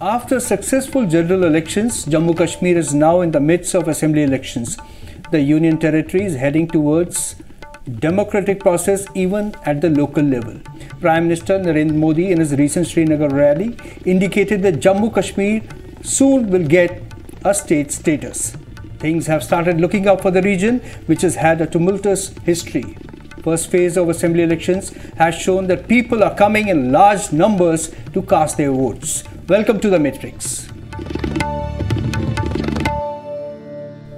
After successful general elections, Jammu Kashmir is now in the midst of assembly elections. The Union Territory is heading towards democratic process even at the local level. Prime Minister Narendra Modi in his recent Srinagar rally indicated that Jammu Kashmir soon will get a state status. Things have started looking up for the region, which has had a tumultuous history. First phase of assembly elections has shown that people are coming in large numbers to cast their votes. Welcome to the Matrix.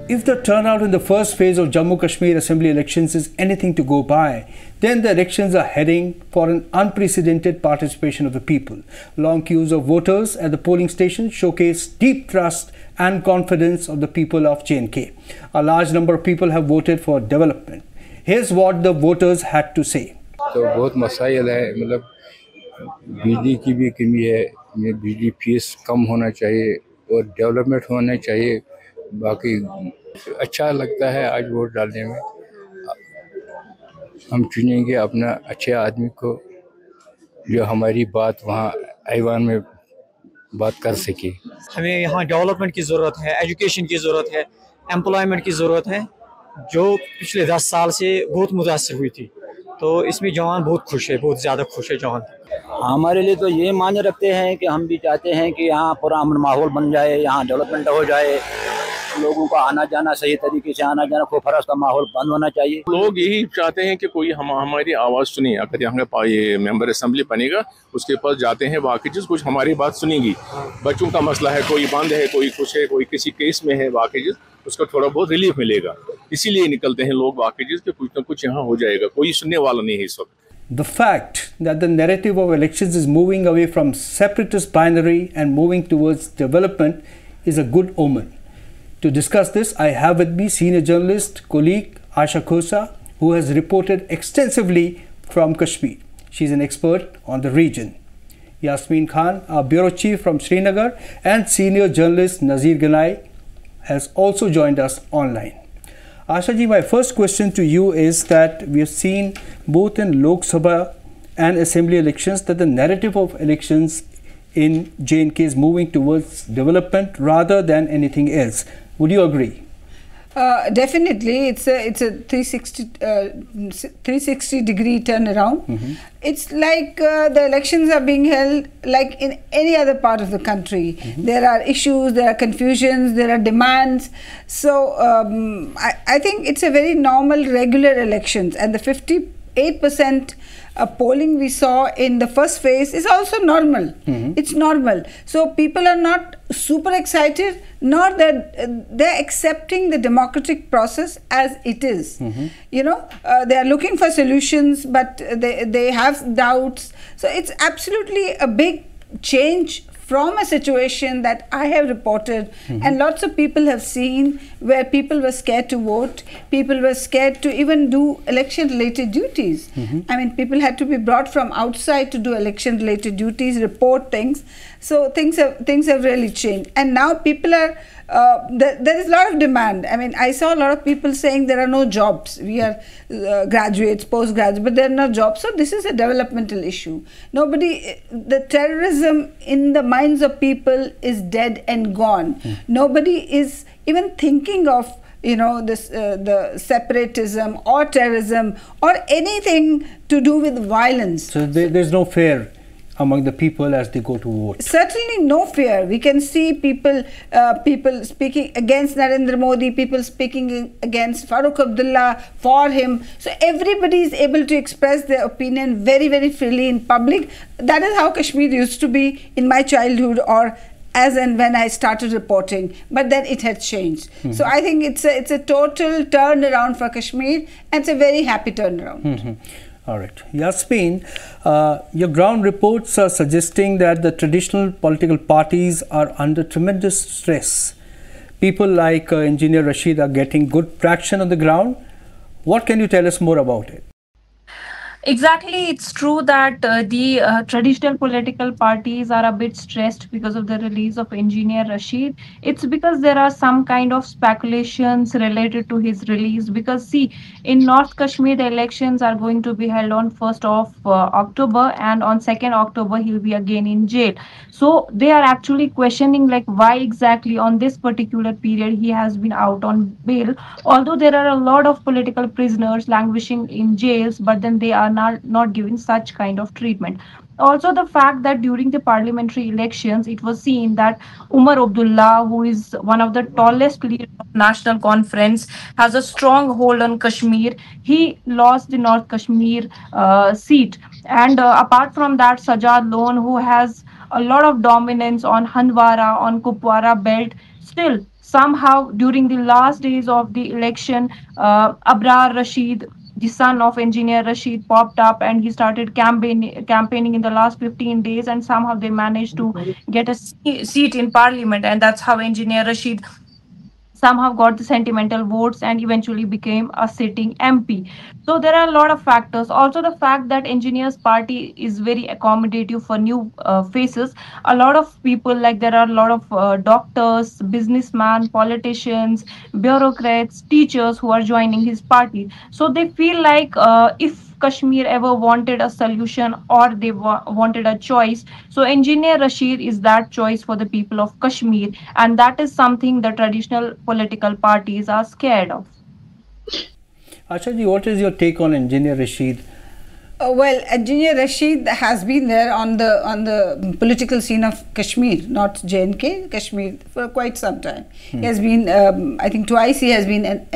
If the turnout in the first phase of Jammu Kashmir Assembly elections is anything to go by, then the elections are heading for an unprecedented participation of the people. Long queues of voters at the polling stations showcase deep trust and confidence of the people of J&K. A large number of people have voted for development. Here's what the voters had to say. तो बहुत मसाइल है, मतलब बिजली की भी कमी है, बिजली फीस कम होना चाहिए और डेवलपमेंट होना चाहिए. बाकी अच्छा लगता है आज वोट डालने में. हम चुनेंगे अपना अच्छे आदमी को जो हमारी बात वहाँ ऐवान में बात कर सके. हमें यहाँ डेवलपमेंट की ज़रूरत है, एजुकेशन की ज़रूरत है, एम्प्लॉयमेंट की ज़रूरत है, जो पिछले 10 साल से बहुत मुतासर हुई थी. तो इसमें जवान बहुत खुश है, बहुत ज़्यादा खुश है जवान. हमारे लिए तो ये मायने रखते हैं कि हम भी चाहते हैं कि यहाँ पूरा अमन माहौल बन जाए, यहाँ डेवलपमेंट हो जाए, लोगों का आना जाना सही तरीके से आना जाना, कोई फर्ज का माहौल बंद होना चाहिए. लोग यही चाहते हैं कि कोई हमारी आवाज़ सुने. अगर यहाँ का ये मेंबर असेंबली बनेगा, उसके पास जाते हैं बाकी चीज़ कुछ हमारी बात सुनेंगी. बच्चों का मसला है, कोई बंद है, कोई कुछ है, कोई किसी केस में है, बाकी चीज़ उसका थोड़ा बहुत रिलीफ मिलेगा. इसीलिए निकलते हैं लोग बाकी चीज़ के कुछ ना कुछ यहाँ हो जाएगा. कोई सुनने वाला नहीं है इस वक्त. The fact that the narrative of elections is moving away from separatist binary and moving towards development is a good omen. To discuss this, I have with me senior journalist colleague Asha Khosa, who has reported extensively from Kashmir. She is an expert on the region. Yasmin Khan, our bureau chief from Srinagar, and senior journalist Nazir Ganai has also joined us online. Asha ji, my first question to you is that we have seen both in Lok Sabha and Assembly elections that the narrative of elections in J&K is moving towards development rather than anything else. Would you agree? Definitely, it's a 360 degree turnaround. It's like the elections are being held like in any other part of the country. There are issues, there are confusions, there are demands. So I think it's a very normal, regular elections, and the 58% polling we saw in the first phase is also normal. It's normal. So people are not super excited, nor that they're accepting the democratic process as it is. You know, they are looking for solutions, but they have doubts. So it's absolutely a big change from a situation that I have reported and lots of people have seen, where people were scared to vote, people were scared to even do election related duties. I mean, people had to be brought from outside to do election related duties, report things. So things have really changed, and now people are there is a lot of demand. I mean, I saw a lot of people saying there are no jobs. We are graduates, postgraduates, but there are no jobs. So this is a developmental issue. The terrorism in the minds of people is dead and gone. Nobody is even thinking of, you know, this the separatism or terrorism or anything to do with violence. So there's no fear among the people as they go to vote? Certainly no fear. We can see people speaking against Narendra Modi, people speaking against Farooq Abdullah, for him. So everybody is able to express their opinion very, very freely in public. That is how Kashmir used to be in my childhood, or as and when I started reporting, but then it had changed. So I think it's a total turnaround for Kashmir, and it's a very happy turnaround. All right. Yasmin, your ground reports are suggesting that the traditional political parties are under tremendous stress. People like Engineer Rashid are getting good traction on the ground. What can you tell us more about it? Exactly, it's true that the traditional political parties are a bit stressed because of the release of Engineer Rashid. It's because there are some kind of speculations related to his release. Because, see, in North Kashmir, the elections are going to be held on 1st of October, and on 2nd October, he'll be again in jail. So, they are actually questioning, like, why exactly on this particular period he has been out on bail, although there are a lot of political prisoners languishing in jails, but then they are not given such kind of treatment. Also, the fact that during the parliamentary elections, it was seen that Umar Abdullah, who is one of the tallest leaders of National Conference, has a strong hold on Kashmir. He lost the North Kashmir seat. And apart from that, Sajad Lone, who has a lot of dominance on Handwara, on Kupwara belt, still somehow during the last days of the election, Abrar Rashid, the son of engineer Rashid, popped up and he started campaigning in the last 15 days, and somehow they managed to get a seat in parliament, and that's how engineer Rashid somehow got the sentimental votes and eventually became a sitting MP. So there are a lot of factors. Also, the fact that Engineers Party is very accommodative for new faces. A lot of people, like there are a lot of doctors, businessmen, politicians, bureaucrats, teachers who are joining his party. So they feel like if Kashmir ever wanted a solution or they wanted a choice, so Engineer Rashid is that choice for the people of Kashmir, and that is something the traditional political parties are scared of. Asha ji, what is your take on Engineer Rashid? Well, Engineer Rashid has been there on the political scene of Kashmir, not J&K, Kashmir, for quite some time. He has been, I think twice he has been an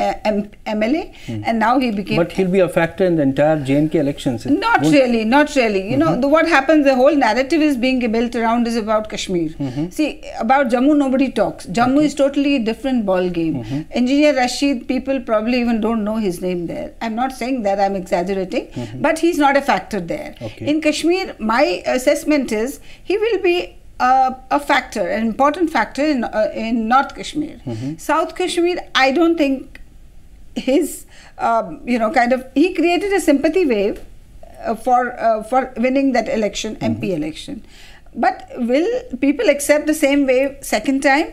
MLA, and now he became... But he'll be a factor in the entire J&K elections. Not really, not really. You know, what happens, the whole narrative is being built around is about Kashmir. See, about Jammu nobody talks. Jammu is totally different ball game. Engineer Rashid, people probably even don't know his name there. I'm not saying that, I'm exaggerating, but he's not a factor there. In Kashmir, my assessment is he will be a factor, an important factor in North Kashmir. South Kashmir, I don't think his, he created a sympathy wave for winning that election, MP election. But will people accept the same wave second time?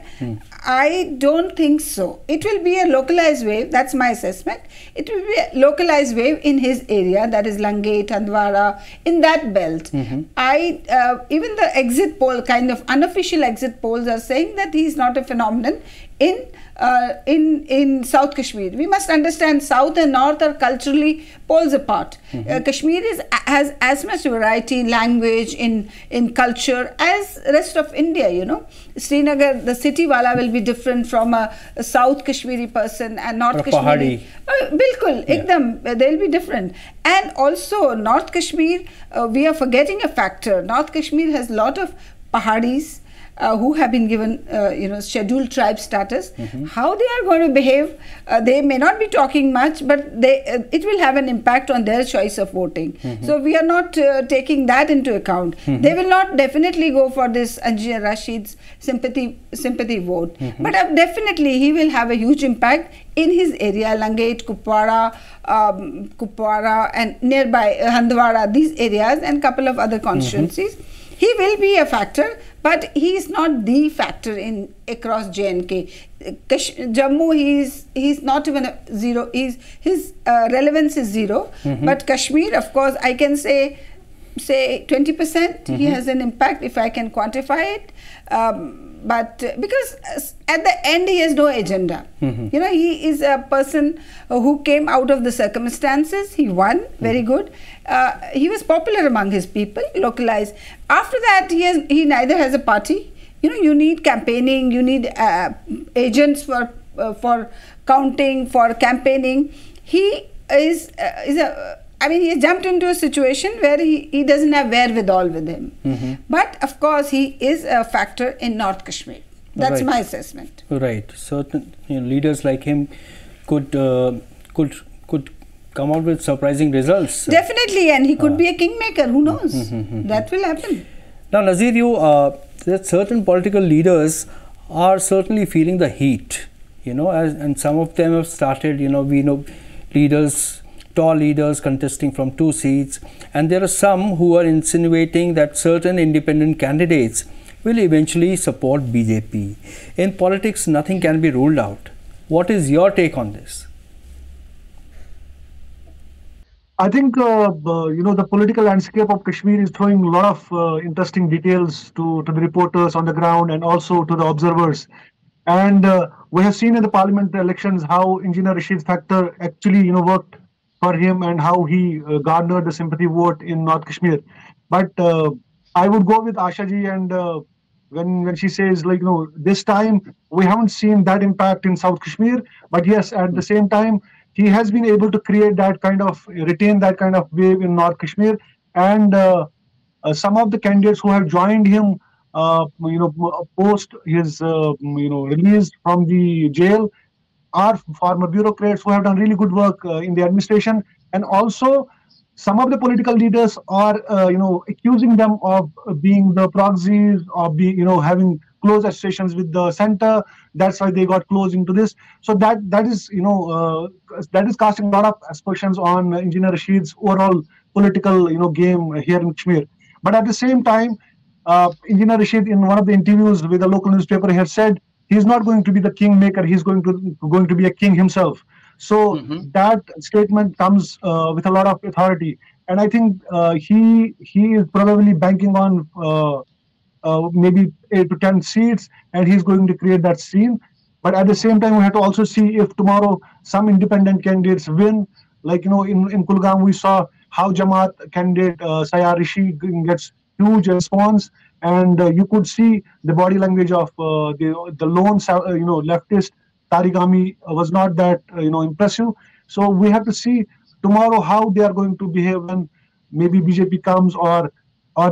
I don't think so. It will be a localized wave, that's my assessment. It will be a localized wave in his area, that is Langate, Handwara, in that belt. Even the exit poll, kind of unofficial exit polls are saying that he is not a phenomenon in South Kashmir. We must understand South and North are culturally poles apart. Kashmir has as much variety in language, in culture as rest of India, you know. Srinagar, the city wala will be different from a South Kashmiri person and North Kashmiri. Bilkul, ekdam, they'll be different. And also North Kashmir, we are forgetting a factor. North Kashmir has a lot of Pahadis, who have been given, scheduled tribe status. How they are going to behave, they may not be talking much, but it will have an impact on their choice of voting. So we are not taking that into account. They will not definitely go for this Engineer Rashid's sympathy vote, but definitely he will have a huge impact in his area, Langate, Kupwara, and nearby Handwara, these areas, and couple of other constituencies. He will be a factor, but he is not the factor in across J&K. Jammu, he's not even a zero. His relevance is zero. But Kashmir, of course, I can say 20%. He has an impact if I can quantify it. But because at the end he has no agenda. You know, he is a person who came out of the circumstances. He won, very good. He was popular among his people, localized. After that, he neither has a party. You know, you need campaigning, you need agents for counting, for campaigning. He he has jumped into a situation where he doesn't have wherewithal with him. But of course, he is a factor in North Kashmir. That's my assessment. Right. Certain leaders like him could come out with surprising results. Definitely, and he could be a kingmaker. Who knows? That will happen. Now, Nazir, that certain political leaders are certainly feeling the heat. And some of them have started. We know leaders tall leaders contesting from 2 seats, and there are some who are insinuating that certain independent candidates will eventually support BJP. In politics, nothing can be ruled out. What is your take on this? I think the political landscape of Kashmir is throwing a lot of interesting details to the reporters on the ground and also to the observers. And we have seen in the parliament elections how Engineer Rashid's factor actually worked for him and how he garnered the sympathy vote in North Kashmir. But I would go with Asha ji, and when she says this time we haven't seen that impact in South Kashmir, but yes, at the same time he has been able to retain that kind of wave in North Kashmir, and some of the candidates who have joined him post his release from the jail are former bureaucrats who have done really good work in the administration, and also some of the political leaders are accusing them of being the proxies, of having close associations with the center. That's why they got close into this. So that is casting a lot of aspersions on Engineer Rashid's overall political game here in Kashmir. But at the same time, Engineer Rashid, in one of the interviews with a local newspaper, has said he's not going to be the kingmaker. He's going to be a king himself. So that statement comes with a lot of authority, and I think he is probably banking on maybe 8 to 10 seats, and he's going to create that scene. But at the same time, we have to also see if tomorrow some independent candidates win. Like in Kulgam, we saw how Jamaat candidate Sayar Rishi gets huge response, and you could see the body language of the lone leftist Tarigami was not that impressive. So we have to see tomorrow how they are going to behave when maybe BJP comes, or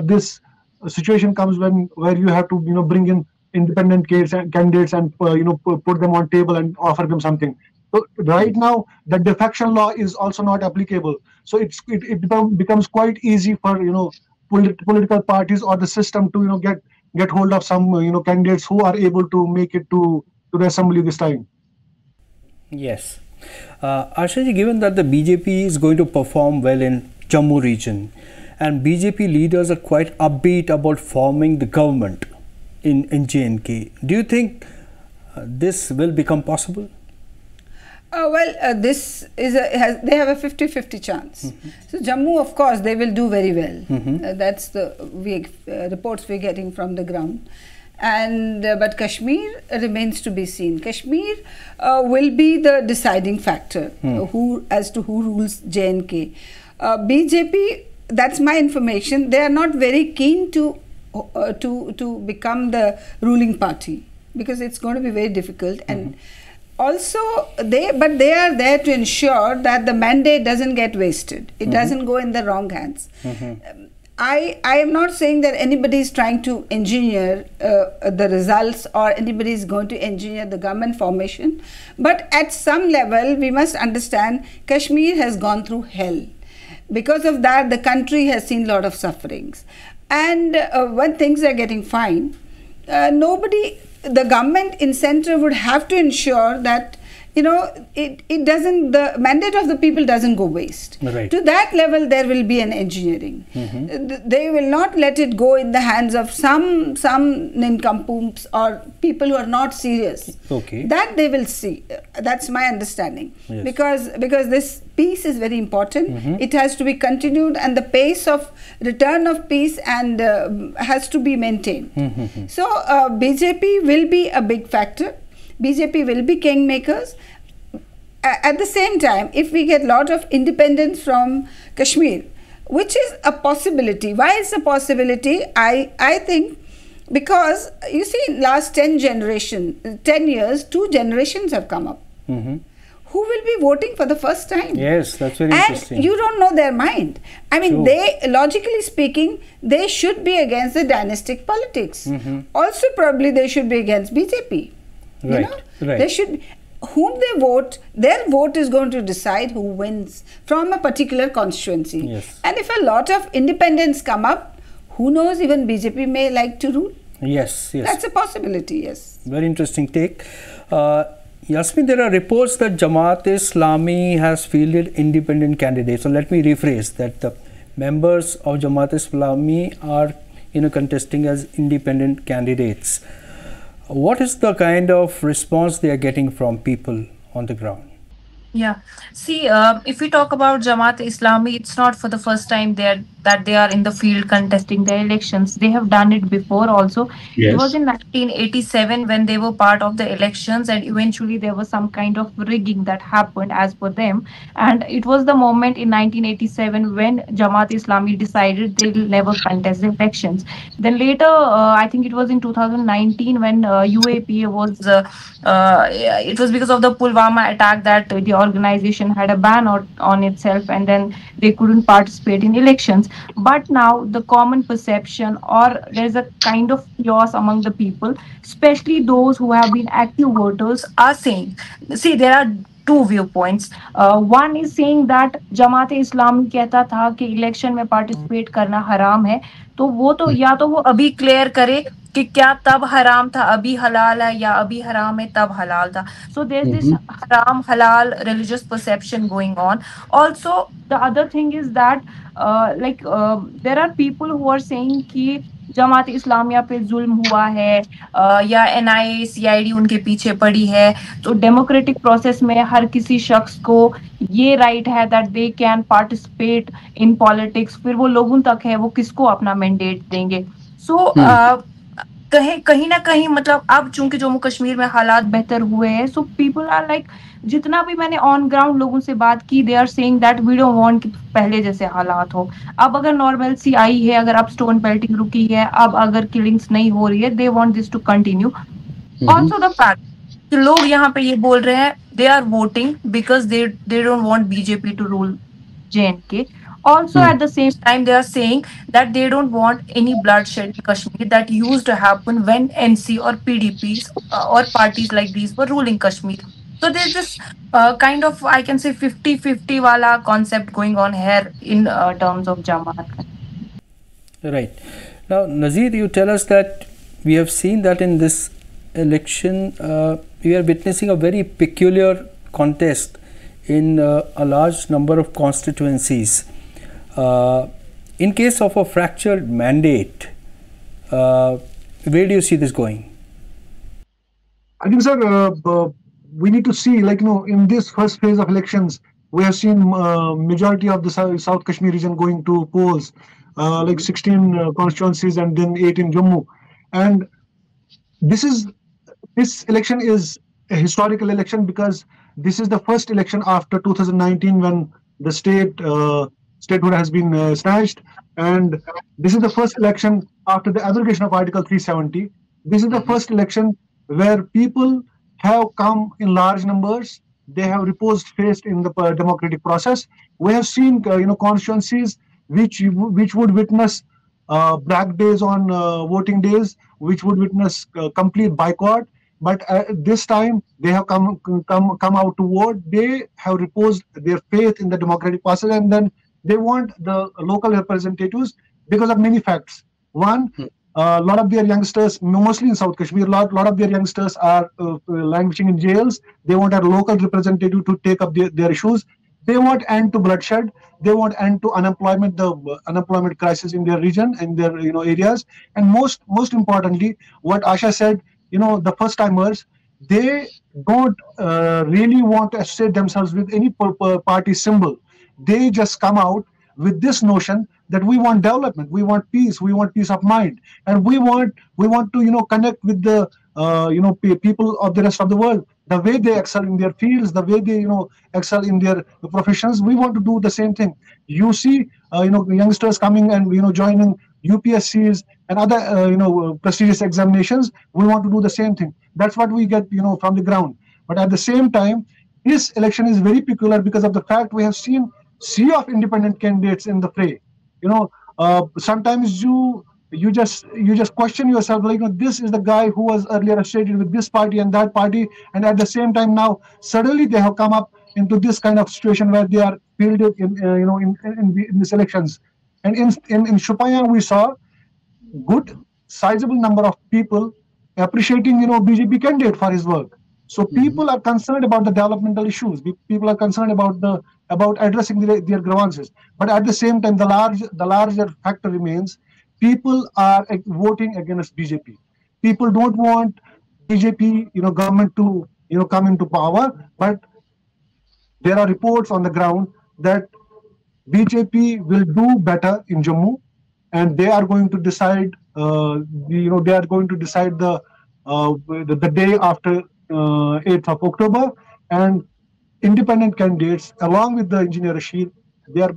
this situation comes where you have to bring in independent candidates and put them on table and offer them something. So right now the defection law is also not applicable. So it becomes quite easy for political parties or the system to get hold of some candidates who are able to make it to the assembly this time. Yes. Asha ji, given that the BJP is going to perform well in Jammu region, and BJP leaders are quite upbeat about forming the government in J&K, do you think this will become possible? This is they have a 50-50 chance. So Jammu, of course, they will do very well. That's the reports we're getting from the ground. And but Kashmir remains to be seen. Kashmir will be the deciding factor as to who rules J&K. BJP, that's my information, they are not very keen to become the ruling party, because it's going to be very difficult. And also they are there to ensure that the mandate doesn't get wasted. It doesn't go in the wrong hands. I am not saying that anybody is trying to engineer the results, or anybody is going to engineer the government formation, but at some level we must understand Kashmir has gone through hell. Because of that, the country has seen a lot of sufferings, and when things are getting fine, the government in center would have to ensure that it doesn't, the mandate of the people doesn't go waste. Right. To that level, there will be an engineering. They will not let it go in the hands of some nincompoops or people who are not serious. Okay. That they will see. That's my understanding. Yes. Because this peace is very important. It has to be continued, and the pace of return of peace and has to be maintained. So BJP will be a big factor. BJP will be kingmakers. At the same time, if we get a lot of independence from Kashmir, which is a possibility. Why it's a possibility? I think because you see, in last 10 years, 2 generations have come up. Who will be voting for the first time? Yes, that's very interesting. And you don't know their mind. I mean, True. they, logically speaking, they should be against the dynastic politics. Also, probably they should be against BJP. Right, right. They should, whom they vote, their vote is going to decide who wins from a particular constituency. Yes. And if a lot of independents come up, who knows, even BJP may like to rule. Yes, yes. That's a possibility, yes. Very interesting take. Yasmin, there are reports that Jamaat-e-Islami has fielded independent candidates. So let me rephrase that the members of Jamaat-e-Islami are contesting as independent candidates. What is the kind of response they are getting from people on the ground? Yeah. See, if we talk about Jamaat Islami, it's not for the first time that they are in the field contesting the elections. They have done it before also. It was Yes. in 1987 when they were part of the elections, and eventually there was some kind of rigging that happened as per them. And it was the moment in 1987 when Jamaat Islami decided they'll never contest the elections. Then later, I think it was in 2019 when UAP was it was because of the Pulwama attack that the organization had a ban on itself, and then they couldn't participate in elections. But now the common perception, or there's a kind of chaos among the people, especially those who have been active voters, are saying, see, there are two viewpoints. One is saying that Jamaat Islami कहता था कि election में participate करना हराम है, तो वो तो या तो वो अभी क्लियर करे कि क्या तब हराम था अभी हलाल है, या अभी हराम है तब हलाल था. So there's this haram halal religious perception going on. Also, the other thing is that there are people who are saying कि जमात इस्लामिया पे जुल्म हुआ है, या NIA CID उनके पीछे पड़ी है. तो डेमोक्रेटिक प्रोसेस में हर किसी शख्स को ये राइट है that they can participate in politics. फिर वो लोगों तक है वो किसको अपना मैंडेट देंगे. सो कहीं ना कहीं मतलब अब चूंकि जम्मू कश्मीर में हालात बेहतर हुए हैं, सो पीपल आर लाइक, जितना भी मैंने ऑन ग्राउंड लोगों से बात की, they are saying that we don't want कि पहले जैसे हालात हो. अब अगर नॉर्मलसी आई है, अगर अब स्टोन पेल्टिंग रुकी है, अब अगर किलिंग्स नहीं हो रही है, they want this to continue. Also the fact कि लोग यहाँ पे ये बोल रहे हैं they are voting because they don't want BJP to rule JNK. Also, at the same time, they are saying that they don't want any bloodshed in Kashmir that used to happen when NC or PDPs or parties like these were ruling Kashmir. So there's this kind of, I can say, 50-50 wala concept going on here in terms of Jamaat. Right. Now, Nazir, you tell us that we have seen that in this election, we are witnessing a very peculiar contest in a large number of constituencies. In case of a fractured mandate, where do you see this going? I think, sir, we need to see, in this first phase of elections, we have seen majority of the South Kashmir region going to polls, 16 constituencies and then 8 in Jammu. And this election is a historical election because this is the first election after 2019 when the statehood has been snatched, and this is the first election after the abrogation of Article 370. This is the first election where people have come in large numbers. They have reposed faith in the democratic process. We have seen, constituencies which would witness black days on voting days, which would witness complete boycott. But this time they have come out to vote. They have reposed their faith in the democratic process, and then they want the local representatives because of many facts. One, a lot of their youngsters, mostly in South Kashmir, a lot of their youngsters are languishing in jails. They want a local representative to take up their issues. They want end to bloodshed. They want end to unemployment, the unemployment crisis in their region and their areas. And most importantly, what Asha said, the first timers, they don't really want to associate themselves with any party symbol. They just come out with this notion that we want development, we want peace of mind, and we want to connect with the people of the rest of the world. The way they excel in their fields, the way they excel in their professions, we want to do the same thing. You see, youngsters coming and joining UPSCs and other prestigious examinations. We want to do the same thing. That's what we get from the ground. But at the same time, this election is very peculiar because of the fact we have seen sea of independent candidates in the fray. Sometimes you just question yourself, this is the guy who was earlier associated with this party and that party, and at the same time now suddenly they have come up into this kind of situation where they are fielded in these elections. And in Shupaya we saw good sizable number of people appreciating BJP candidate for his work. So people are concerned about the developmental issues. People are concerned about addressing their grievances. But at the same time, the larger factor remains: people are voting against BJP. People don't want BJP, government to come into power. But there are reports on the ground that BJP will do better in Jammu, and they are going to decide. They are going to decide the day after 8th of October, and independent candidates, along with the engineer Rashid, that's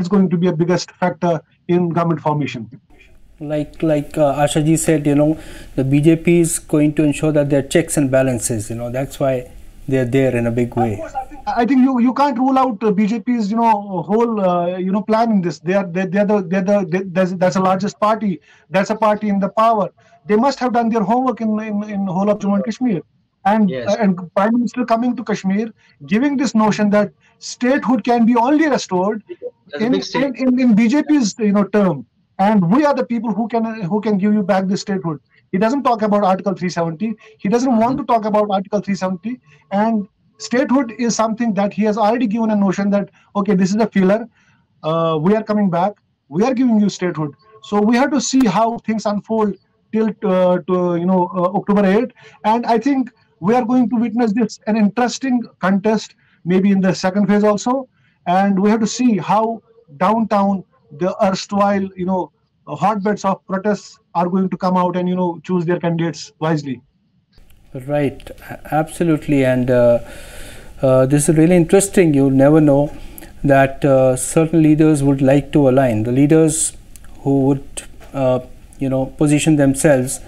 going to be a biggest factor in government formation. Like Asha ji said, the BJP is going to ensure that there are checks and balances. That's why they're there in a big way. I think you can't rule out BJP's whole plan in this. That's the largest party. That's a party in the power. They must have done their homework in whole of Jammu and Kashmir. And Prime Minister coming to Kashmir, giving this notion that statehood can be only restored in BJP's term, and we are the people who can give you back the statehood. He doesn't talk about Article 370. He doesn't want to talk about Article 370. And statehood is something that he has already given a notion that, okay, this is a filler. We are coming back. We are giving you statehood. So we have to see how things unfold till October 8th. And I think we are going to witness an interesting contest, maybe in the second phase also. And we have to see how downtown the erstwhile, hotbeds of protests are going to come out and choose their candidates wisely. Right, absolutely. And this is really interesting. You'll never know that certain leaders would like to align. The leaders who would position themselves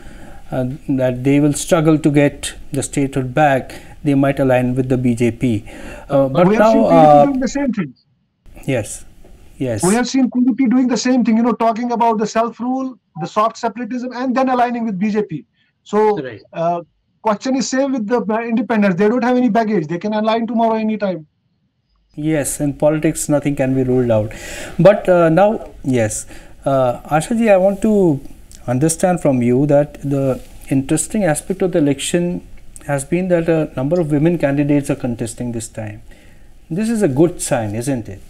that they will struggle to get the statehood back, they might align with the BJP. But we have now seen PDP doing the same thing. Yes. We have seen PDP doing the same thing, talking about the self-rule, the soft separatism, and then aligning with BJP. So, question is same with the independents. They don't have any baggage. They can align tomorrow anytime. Yes, in politics, nothing can be ruled out. But now, yes, Asha ji, I want to understand from you that the interesting aspect of the election has been that a number of women candidates are contesting this time. This is a good sign, isn't it?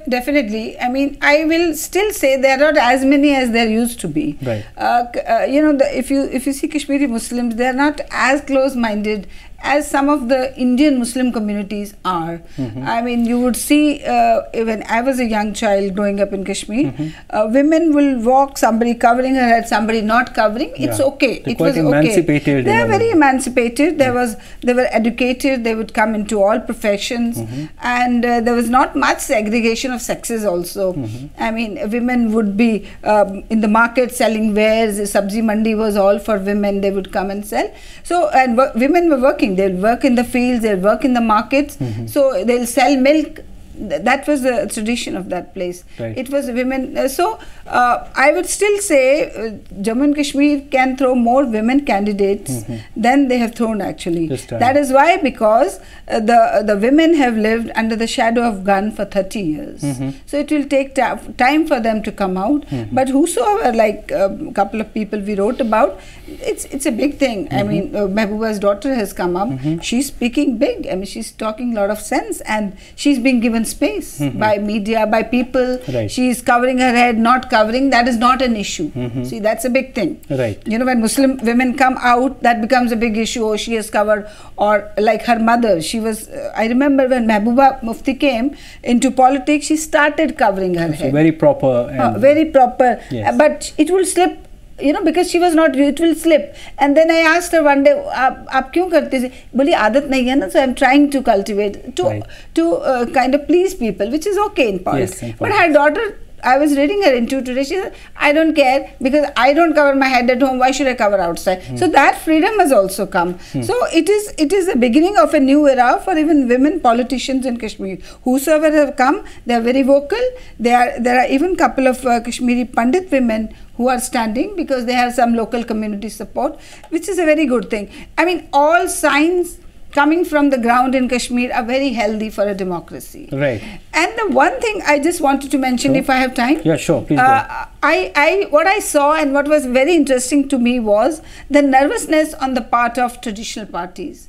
Definitely. I mean, I will still say there are not as many as there used to be. Right. If you see Kashmiri Muslims, they are not as close-minded as some of the Indian Muslim communities are. I mean, you would see when I was a young child growing up in Kashmir, women will walk, somebody covering her head, somebody not covering. It's okay. It was emancipated. They are very emancipated. They were educated. They would come into all professions, and there was not much segregation of sexes also. I mean, women would be in the market selling wares. Sabzi mandi was all for women. They would come and sell. So, and women were working. They'll work in the fields, they'll work in the markets, so they'll sell milk. That was the tradition of that place. Right. It was women. I would still say Jammu and Kashmir can throw more women candidates than they have thrown actually. That is why, because the women have lived under the shadow of gun for 30 years. So it will take time for them to come out. But whosoever, like a couple of people we wrote about, it's a big thing. I mean, Mehbooba's daughter has come up. She's speaking big. I mean, she's talking a lot of sense, and she's being given space by media, by people. Right. She is covering her head, not covering. That is not an issue. See, that's a big thing. Right. When Muslim women come out, that becomes a big issue. Oh, she has covered. Or like her mother, she was. I remember when Mehbooba Mufti came into politics, she started covering her head. Very proper. Very proper. Yes. But it will slip. Because she was not, it will slip. And then I asked her one day, "Aap kyun karte the?" Boli, "Aadat nahi hai na, so I'm trying to cultivate to kind of please people," which is okay in politics. Yes, but her daughter, I was reading her interview today. She said, "I don't care because I don't cover my head at home. Why should I cover outside?" So that freedom has also come. So it is the beginning of a new era for even women politicians in Kashmir. Whosoever have come, they are very vocal. There are even couple of Kashmiri Pandit women who are standing because they have some local community support, which is a very good thing. I mean, all signs coming from the ground in Kashmir are very healthy for a democracy. Right. And the one thing I just wanted to mention, Sure. if I have time. Yeah, sure. Please go. What I saw and what was very interesting to me was the nervousness on the part of traditional parties.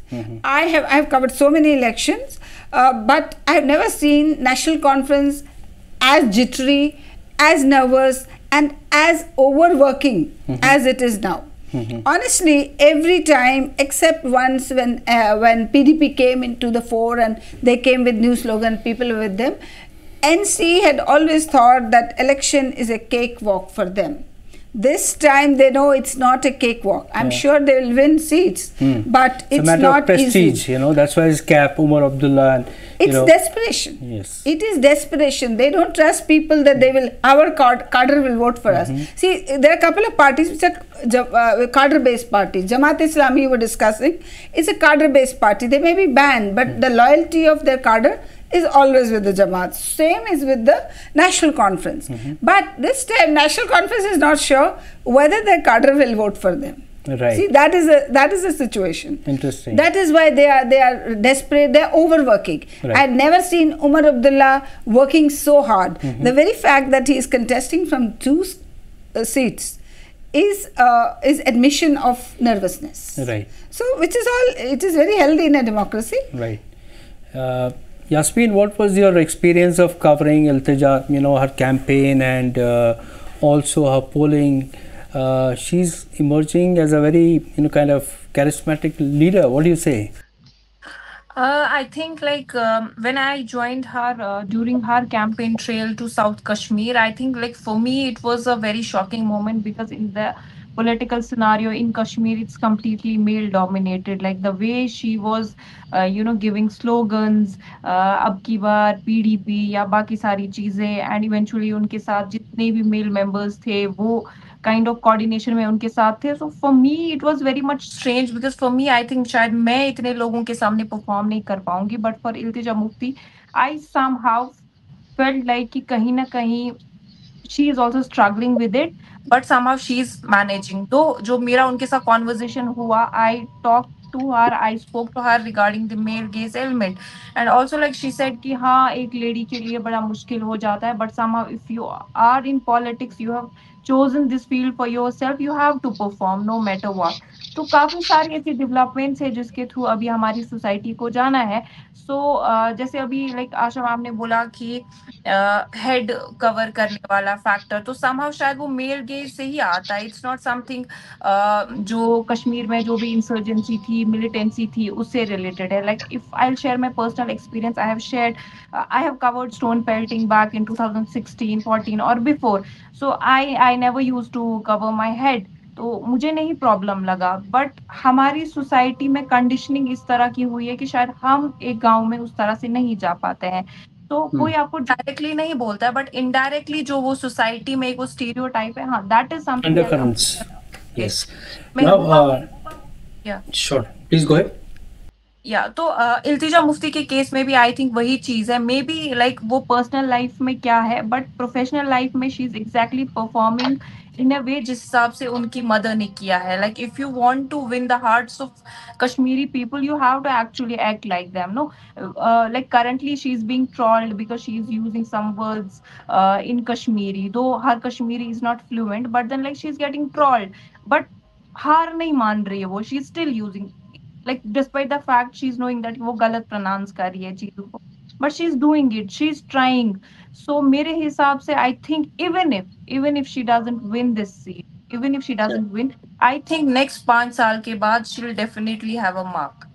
I have covered so many elections, but I have never seen National Conference as jittery, as nervous, and as overworking as it is now. Honestly, every time except once when PDP came into the fore and they came with new slogan, people were with them, NC had always thought that election is a cakewalk for them. This time they know it's not a cakewalk. I'm sure they will win seats, but it's a matter not of prestige, easy. you know, that's why it's Cap, Umar Abdullah, and It's desperation. Yes. It is desperation. They don't trust people that they will, our cadre will vote for us. See, there are a couple of parties which are cadre-based parties. Jamaat Islami we were discussing is a cadre-based party. They may be banned, but the loyalty of their cadre is always with the Jamaat. Same is with the National Conference. But this time, National Conference is not sure whether their cadre will vote for them. Right. See, that is a situation. Interesting. That is why they are desperate. They are overworking. Right. I had never seen Umar Abdullah working so hard. The very fact that he is contesting from two seats is admission of nervousness. Right. So, which is all. It is very healthy in a democracy. Right. Yasmin, what was your experience of covering Iltija, you know, her campaign and also her polling? She's emerging as a very, you know, kind of charismatic leader. What do you say? I think like when I joined her during her campaign trail to South Kashmir, I think like for me it was a very shocking moment because in the political scenario in Kashmir it's completely male dominated. Like the way she was, giving slogans, अब की बार PDP या बाकी सारी चीजें, and eventually उनके साथ जितने भी male members थे वो kind of coordination में उनके साथ थे. So for me it was very much strange because for me I think शायद मैं इतने लोगों के सामने perform नहीं कर पाऊंगी, but for Iltija Mufti I somehow felt like कि कहीं ना कहीं she is also struggling with it, but somehow she is managing. तो जो मेरा उनके साथ conversation हुआ, I talked to her, I spoke to her regarding the male gaze element, and also like she said कि हाँ एक lady के लिए बड़ा मुश्किल हो जाता है, but somehow if you are in politics, you have chosen this field for yourself, you have to perform no matter what. तो काफी सारी ऐसी डेवलपमेंट्स है जिसके थ्रू अभी हमारी सोसाइटी को जाना है. सो जैसे अभी लाइक आशा मैम ने बोला कि हेड कवर करने वाला फैक्टर, तो समहाउ शायद वो मेल गेज से ही आता है. इट्स नॉट समथिंग जो कश्मीर में जो भी इंसर्जेंसी थी, मिलिटेंसी थी, उससे रिलेटेड है. Like if I will share my personal experience, I have covered stone pelting back in 2016, 14 or before. So I never used to cover my head. तो मुझे नहीं प्रॉब्लम लगा, बट हमारी सोसाइटी में कंडीशनिंग इस तरह की हुई है कि शायद हम एक गांव में उस तरह से नहीं जा पाते हैं. तो कोई आपको डायरेक्टली नहीं बोलता है, बट इनडायरेक्टली जो वो सोसाइटी में एक वो स्टीरियोटाइप है, हाँ, that is something. Undercurrents. Yes. Now, yeah. Sure. Please go ahead. या तो इल्तिजा मुफ्ती के केस में भी आई थिंक वही चीज है. मे बी लाइक वो पर्सनल लाइफ में क्या है, बट प्रोफेशनल लाइफ में she is exactly performing in a way जिस हिसाब से उनकी मदर ने किया है. Like if you want to win the hearts of Kashmiri people, you have to actually act like them. No, like currently she is being trolled because she is using some words in Kashmiri, though her Kashmiri is not fluent, but then like she is getting trolled, but हार नहीं मान रही है वो. She is still using, like despite the fact she's knowing that वो गलत pronounce कर रही है चीजों को, but she's doing it, she's trying. So मेरे हिसाब से I think even if she doesn't win this seat, even if she doesn't win, I think next 5 साल के बाद she'll definitely have a mark.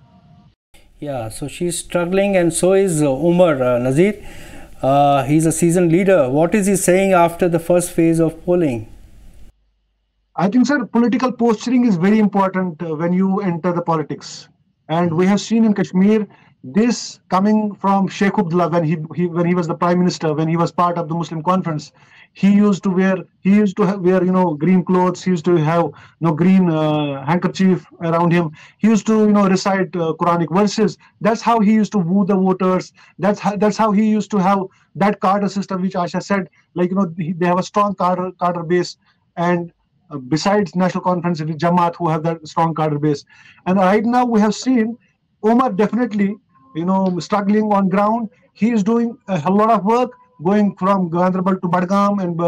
Yeah, so she's struggling, and so is Umar Nazir. He's a seasoned leader. What is he saying after the first phase of polling? I think, sir, political posturing is very important when you enter the politics. And we have seen in Kashmir this coming from Sheikh Abdullah when he was the prime minister, when he was part of the Muslim conference. He used to wear green clothes. He used to have green handkerchief around him. He used to recite Quranic verses. That's how he used to woo the voters. That's how he used to have that cadre system which Asha said. Like they have a strong cadre base, and besides National Conference with Jamaat, who have that strong cadre base. And right now we have seen Omar definitely, struggling on ground. He is doing a hell lot of work, going from Gaganderbal to Badgam and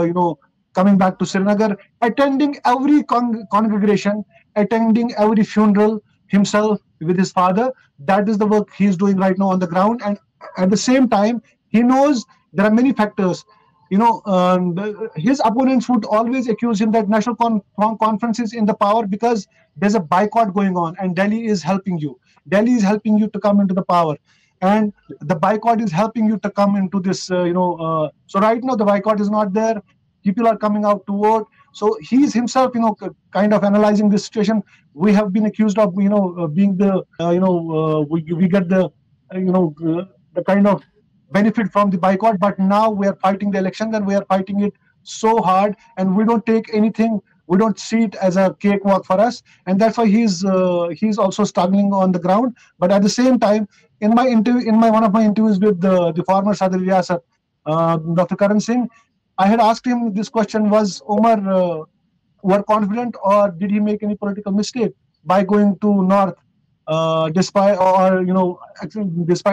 coming back to Srinagar, attending every congregation, attending every funeral himself with his father. That is the work he is doing right now on the ground. And at the same time, he knows there are many factors. His opponents would always accuse him that national conference is in the power because there's a boycott going on, and Delhi is helping you. Delhi is helping you to come into the power, and the boycott is helping you to come into this. So right now the boycott is not there. People are coming out to vote. So he's himself, kind of analyzing this situation. We have been accused of, being the, we get the, the kind of benefit from the boycott, but now we are fighting the elections and we are fighting it so hard, and we don't take anything, we don't see it as a cakewalk for us, and that's why he's also struggling on the ground. But at the same time, in one of my interviews with the former Sadr Riyasat, Dr. Karan Singh, I had asked him this question: was Omar were confident, or did he make any political mistake by going to North, despite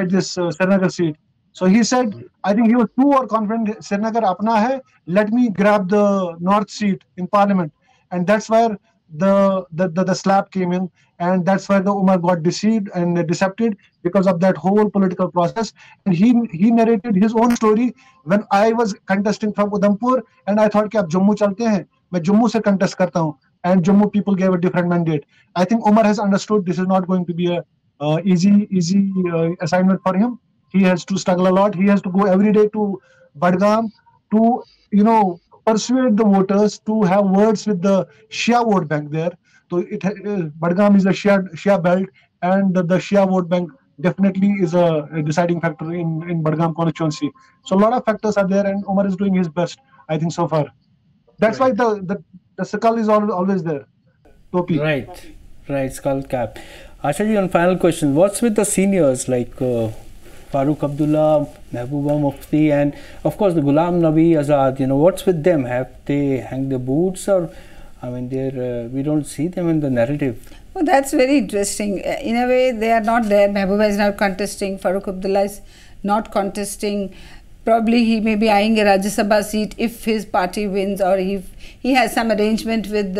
this Srinagar seat? So he said, I think he was too overconfident. Srinagar apna hai, let me grab the North seat in Parliament, and that's where the slap came in, and that's where the Umar got deceived and decepted because of that whole political process. And he narrated his own story when I was contesting from Udhampur, and I thought कि आप जम्मू चलते हैं, मैं जम्मू से contest करता हूँ, and Jammu people gave a different mandate. I think Umar has understood this is not going to be a easy assignment for him. He has to struggle a lot. He has to go every day to Badgam to, persuade the voters to have words with the Shia vote bank there. So Badgam is a Shia belt, and the Shia vote bank definitely is a deciding factor in Badgam constituency. So a lot of factors are there, and Umar is doing his best, I think, so far. That's why the skull is always there. Topi. Right, skull cap. Asha ji, on final question, what's with the seniors like Farooq Abdullah, Mehbooba Mufti, and of course the Ghulam Nabi Azad? What's with them? Have they hang their boots, or we don't see them in the narrative? Well, that's very interesting. In a way, they are not there. Mehbooba is not contesting. Farooq Abdullah is not contesting. Probably he may be eyeing a Rajya Sabha seat if his party wins, or if he has some arrangement with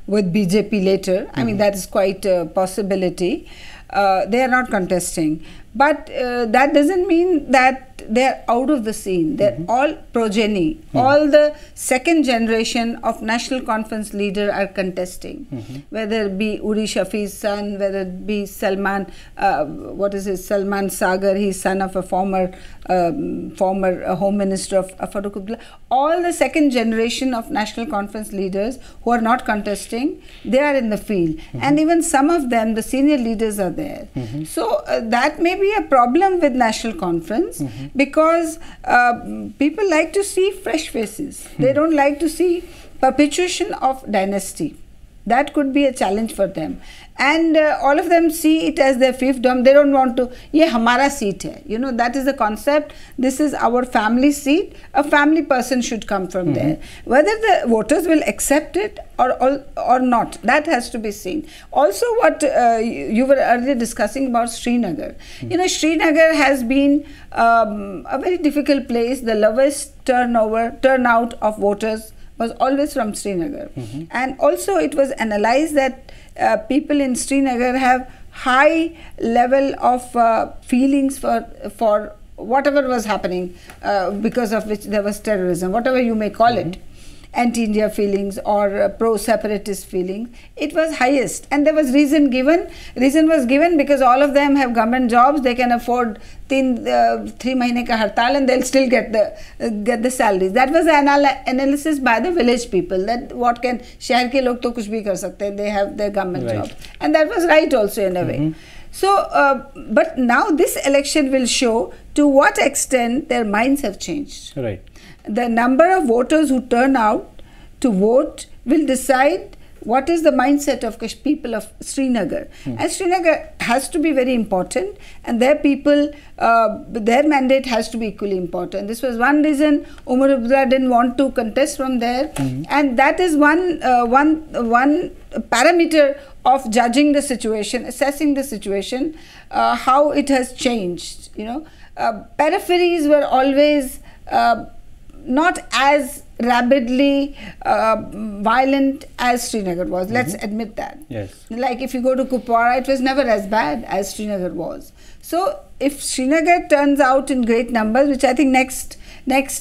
BJP later. I mean, that is quite a possibility. They are not contesting. But that doesn't mean that they're out of the scene. They're all progeny. All the second generation of National Conference leader are contesting. Whether it be Uri Shafi's son, whether it be Salman Sagar, he's son of a former Home Minister of Farooq Abdullah. All the second generation of National Conference leaders who are not contesting, they are in the field. And even some of them, the senior leaders are there. So that may be a problem with National Conference, because people like to see fresh faces. They don't like to see perpetuation of dynasty. That could be a challenge for them. And all of them see it as their fiefdom. They don't want to, ye hamara seat hai. That is the concept. This is our family seat. A family person should come from there. Whether the voters will accept it or not, that has to be seen. Also, what you were earlier discussing about Srinagar. Srinagar has been a very difficult place. The lowest turnout of voters was always from Srinagar. And also it was analyzed that people in Srinagar have high level of feelings for whatever was happening, because of which there was terrorism, whatever you may call it, anti-India feelings or pro-separatist feelings. It was highest, and there was reason given. Reason was given because all of them have government jobs. They can afford 3 mahine ka hartal, and they'll still get the salaries. That was the analysis by the village people, that what can shahar ke log to kuch bhi kar sakte hain, they have their government job, and that was right also in a way. So, but now this election will show to what extent their minds have changed. Right. The number of voters who turn out to vote will decide what is the mindset of people of Srinagar. And Srinagar has to be very important, and their people, their mandate has to be equally important. This was one reason Umar Abdullah didn't want to contest from there, and that is one parameter of judging the situation, assessing the situation, how it has changed. Peripheries were always not as rabidly violent as Srinagar was. Let's admit that. Yes. Like if you go to Kupwara, it was never as bad as Srinagar was. So if Srinagar turns out in great numbers, which I think next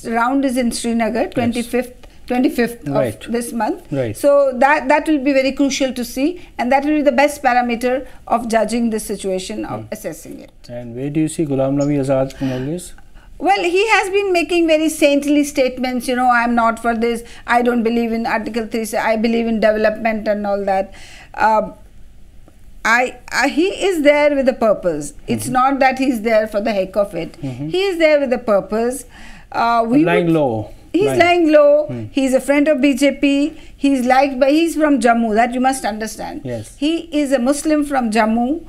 round is in Srinagar, 25th right. of this month. Right. So that will be very crucial to see, and that will be the best parameter of judging the situation, of assessing it. And where do you see Ghulam Nabi Azad from all this? Well, he has been making very saintly statements, I am not for this, I don't believe in Article 3, I believe in development and all that. He is there with a purpose. It's not that he's there for the heck of it. He is there with a purpose. Lying low. He's lying low. He's a friend of BJP. He's from Jammu, that you must understand. Yes. He is a Muslim from Jammu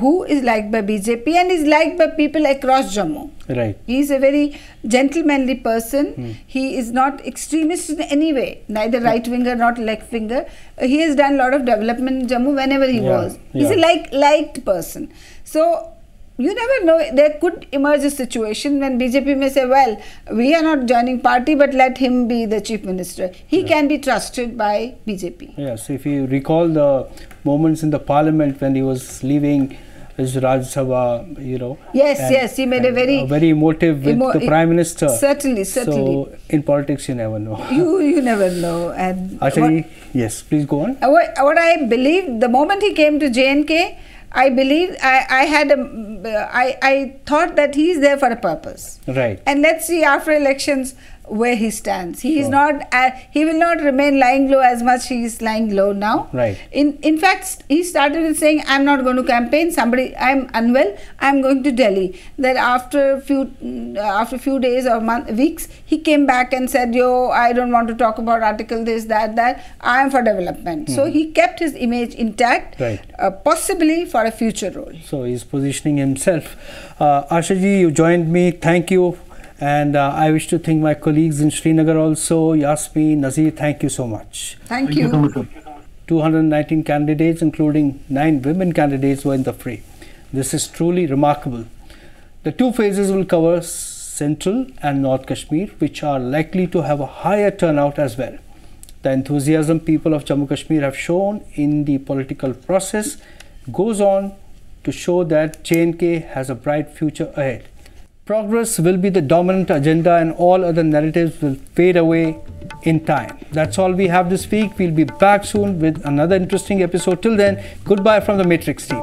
who is liked by BJP and is liked by people across Jammu. Right. He is a very gentlemanly person. He is not extremist in any way, neither right winger nor left winger. He has done a lot of development in Jammu whenever he was. He's a liked person. So you never know, there could emerge a situation when BJP may say, well, we are not joining party, but let him be the chief minister. He can be trusted by BJP. Yes, if you recall the moments in the parliament when he was leaving his Rajya Sabha, Yes, he made a very emotive with the Prime Minister. Certainly. So in politics, you never know. You never know. And Actually, yes, please go on. What I believe, the moment he came to J&K, I believe I thought that he is there for a purpose. Right. And let's see after elections where he stands. He is not. He will not remain lying low as much he is lying low now. Right. In fact, he started with saying, "I'm not going to campaign. I'm unwell. I'm going to Delhi." Then after few days or weeks, he came back and said, "Yo, I don't want to talk about article this, that. I am for development." So he kept his image intact. Right. Possibly for a future role. So he's positioning himself. Asha ji, you joined me. Thank you. And I wish to thank my colleagues in Srinagar also. Yasmin, Nazir, thank you so much. Thank you. 219 candidates, including 9 women candidates, were in the fray. This is truly remarkable. The 2 phases will cover Central and North Kashmir, which are likely to have a higher turnout as well. The enthusiasm people of Jammu Kashmir have shown in the political process goes on to show that J&K has a bright future ahead. Progress will be the dominant agenda and all other narratives will fade away in time. That's all we have this week. We'll be back soon with another interesting episode. Till then, goodbye from the Matrix team.